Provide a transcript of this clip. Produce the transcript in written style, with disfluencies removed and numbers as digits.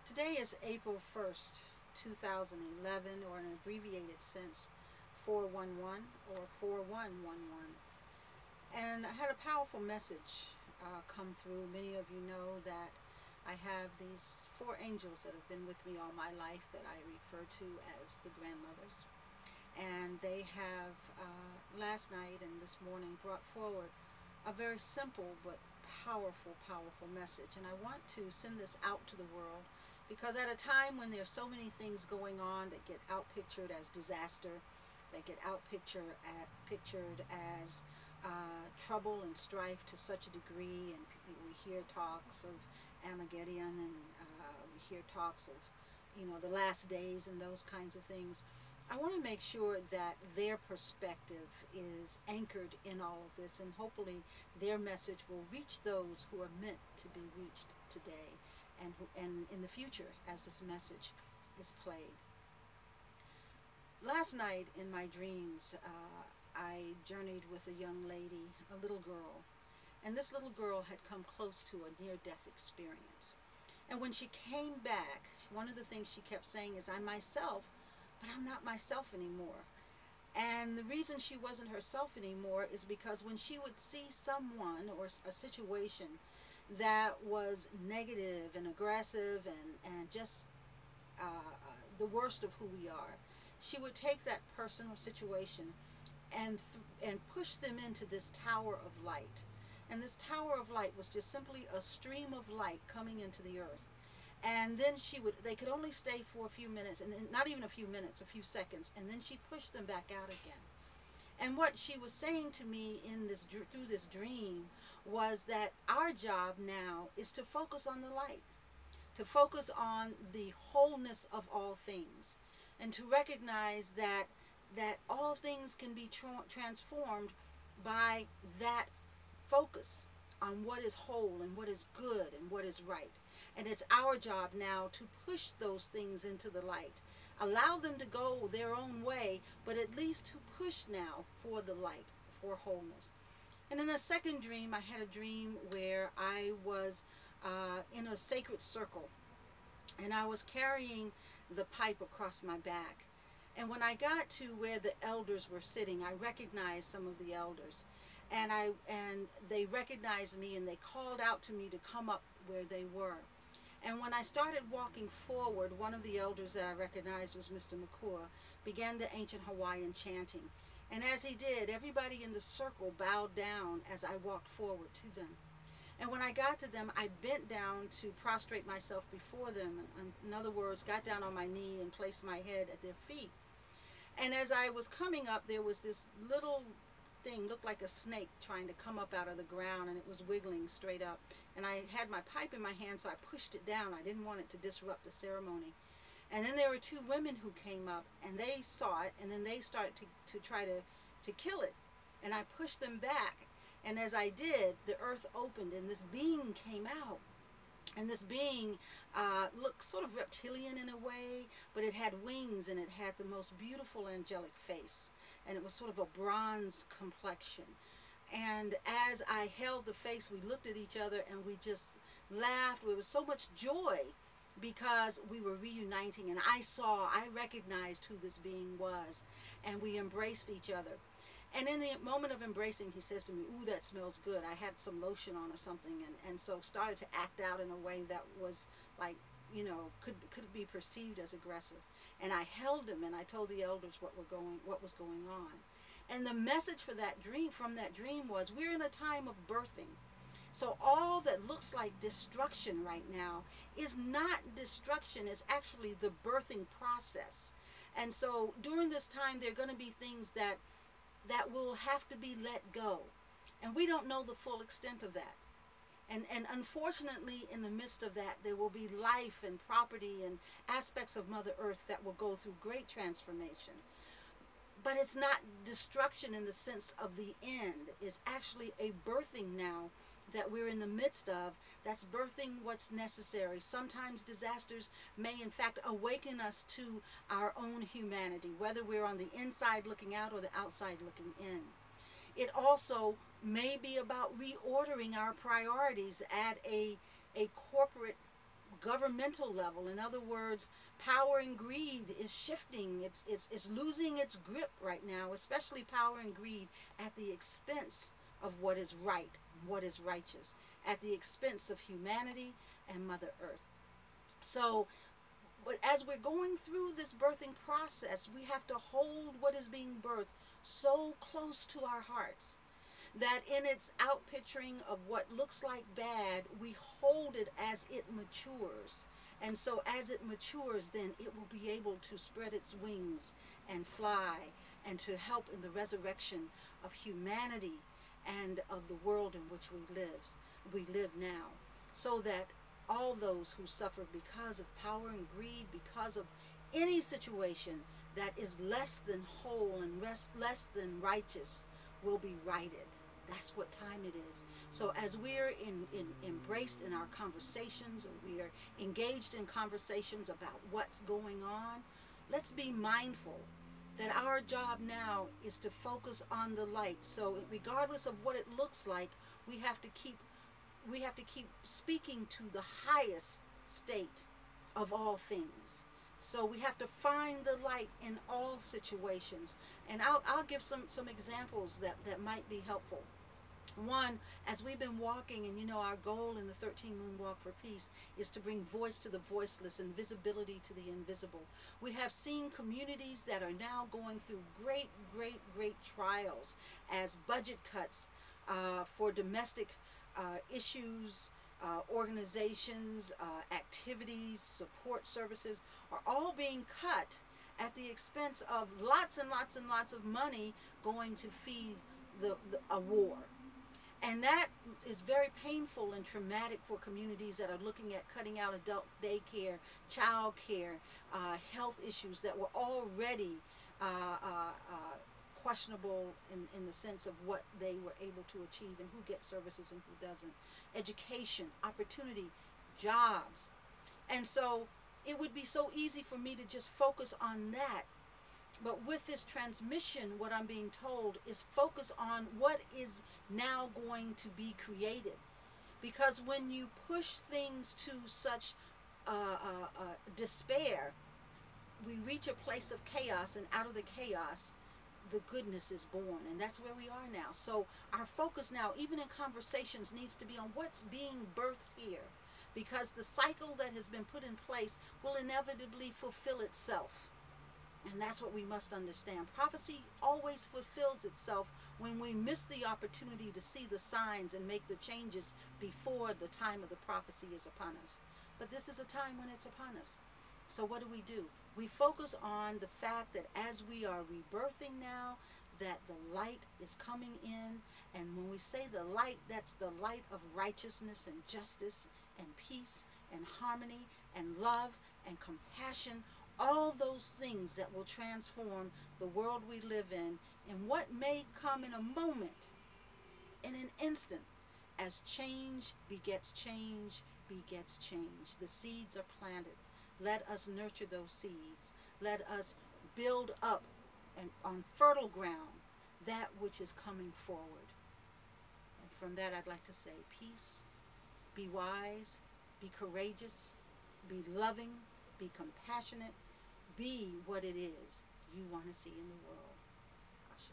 Today is April 1st, 2011, or an abbreviated sense, 411 or 4111. And I had a powerful message come through. Many of you know that I have these four angels that have been with me all my life that I refer to as the grandmothers. And they have, last night and this morning, brought forward a very simple but powerful message. And I want to send this out to the world because at a time when there's so many things going on that get outpictured as disaster, that get pictured as trouble and strife to such a degree, and we hear talks of Armageddon, and we hear talks of, the last days and those kinds of things. I want to make sure that their perspective is anchored in all of this, and hopefully their message will reach those who are meant to be reached today and in the future as this message is played. Last night in my dreams, I journeyed with a young lady, a little girl, and this little girl had come close to a near-death experience. And when she came back, one of the things she kept saying is, "I'm myself, but I'm not myself anymore." And the reason she wasn't herself anymore is because when she would see someone or a situation that was negative and aggressive and just the worst of who we are, she would take that person or situation and push them into this tower of light. And this tower of light was just simply a stream of light coming into the earth. And then they could only stay for a few minutes, and then, not even a few minutes, a few seconds, and then she pushed them back out again. And what she was saying to me through this dream was that our job now is to focus on the light, to focus on the wholeness of all things, and to recognize that all things can be transformed by that focus on what is whole and what is good and what is right. And it's our job now to push those things into the light. Allow them to go their own way, but at least to push now for the light, for wholeness. And in the second dream, I had a dream where I was in a sacred circle, and I was carrying the pipe across my back. And when I got to where the elders were sitting, I recognized some of the elders. And they recognized me, and they called out to me to come up where they were. And when I started walking forward, one of the elders that I recognized was Mr. McClure, began the ancient Hawaiian chanting. And as he did, everybody in the circle bowed down as I walked forward to them. And when I got to them, I bent down to prostrate myself before them. In other words, got down on my knee and placed my head at their feet. And as I was coming up, there was this little thing, looked like a snake, trying to come up out of the ground, and it was wiggling straight up. And I had my pipe in my hand, so I pushed it down. I didn't want it to disrupt the ceremony. And then there were two women who came up, and they saw it, and then they started to try to kill it. And I pushed them back. And as I did, the earth opened, and this being came out. And this being looked sort of reptilian in a way, but it had wings, and it had the most beautiful angelic face. And it was sort of a bronze complexion. And as I held the face, we looked at each other and we just laughed. There was so much joy because we were reuniting, and I recognized who this being was, and we embraced each other. And in the moment of embracing, he says to me, "Ooh, that smells good." I had some lotion on or something, and so started to act out in a way that was like, could be perceived as aggressive. And I held him, and I told the elders what was going on. And the message from that dream was, we're in a time of birthing. So all that looks like destruction right now is not destruction, it's actually the birthing process. And so during this time, there are going to be things that will have to be let go. And we don't know the full extent of that. And unfortunately, in the midst of that, there will be life and property and aspects of Mother Earth that will go through great transformation. But it's not destruction in the sense of the end. It's actually a birthing now that we're in the midst of, that's birthing what's necessary. Sometimes disasters may in fact awaken us to our own humanity, whether we're on the inside looking out or the outside looking in. It also may be about reordering our priorities at a corporate governmental level. In other words, power and greed is shifting. It's losing its grip right now, especially power and greed at the expense of what is right, what is righteous, at the expense of humanity and Mother Earth. So, but as we're going through this birthing process, we have to hold what is being birthed so close to our hearts that in its outpicturing of what looks like bad, we hold it as it matures. And so as it matures, then it will be able to spread its wings and fly and to help in the resurrection of humanity and of the world in which we live now, so that all those who suffer because of power and greed, because of any situation that is less than whole and less than righteous, will be righted. That's what time it is. So as we're embraced in our conversations, or we are engaged in conversations about what's going on, let's be mindful that our job now is to focus on the light. So regardless of what it looks like, we have to keep speaking to the highest state of all things. So we have to find the light in all situations. And I'll give some examples that might be helpful. One, as we've been walking, and our goal in the 13 Moon Walk for Peace is to bring voice to the voiceless and visibility to the invisible. We have seen communities that are now going through great trials as budget cuts for domestic issues, organizations, activities, support services are all being cut at the expense of lots and lots of money going to feed a war. And that is very painful and traumatic for communities that are looking at cutting out adult daycare, child care, health issues that were already questionable in the sense of what they were able to achieve and who gets services and who doesn't. Education, opportunity, jobs. And so it would be so easy for me to just focus on that. But with this transmission, what I'm being told is focus on what is now going to be created. Because when you push things to such despair, we reach a place of chaos, and out of the chaos, the goodness is born. And that's where we are now. So our focus now, even in conversations, needs to be on what's being birthed here. Because the cycle that has been put in place will inevitably fulfill itself. And that's what we must understand. Prophecy always fulfills itself when we miss the opportunity to see the signs and make the changes before the time of the prophecy is upon us. But this is a time when it's upon us. So what do? We focus on the fact that as we are rebirthing now, that the light is coming in. And when we say the light, that's the light of righteousness and justice and peace and harmony and love and compassion. All those things that will transform the world we live in what may come in a moment, in an instant, as change begets change, begets change. The seeds are planted. Let us nurture those seeds. Let us build up and on fertile ground that which is coming forward. And from that, I'd like to say peace, be wise, be courageous, be loving, be compassionate, be what it is you want to see in the world. Ashe.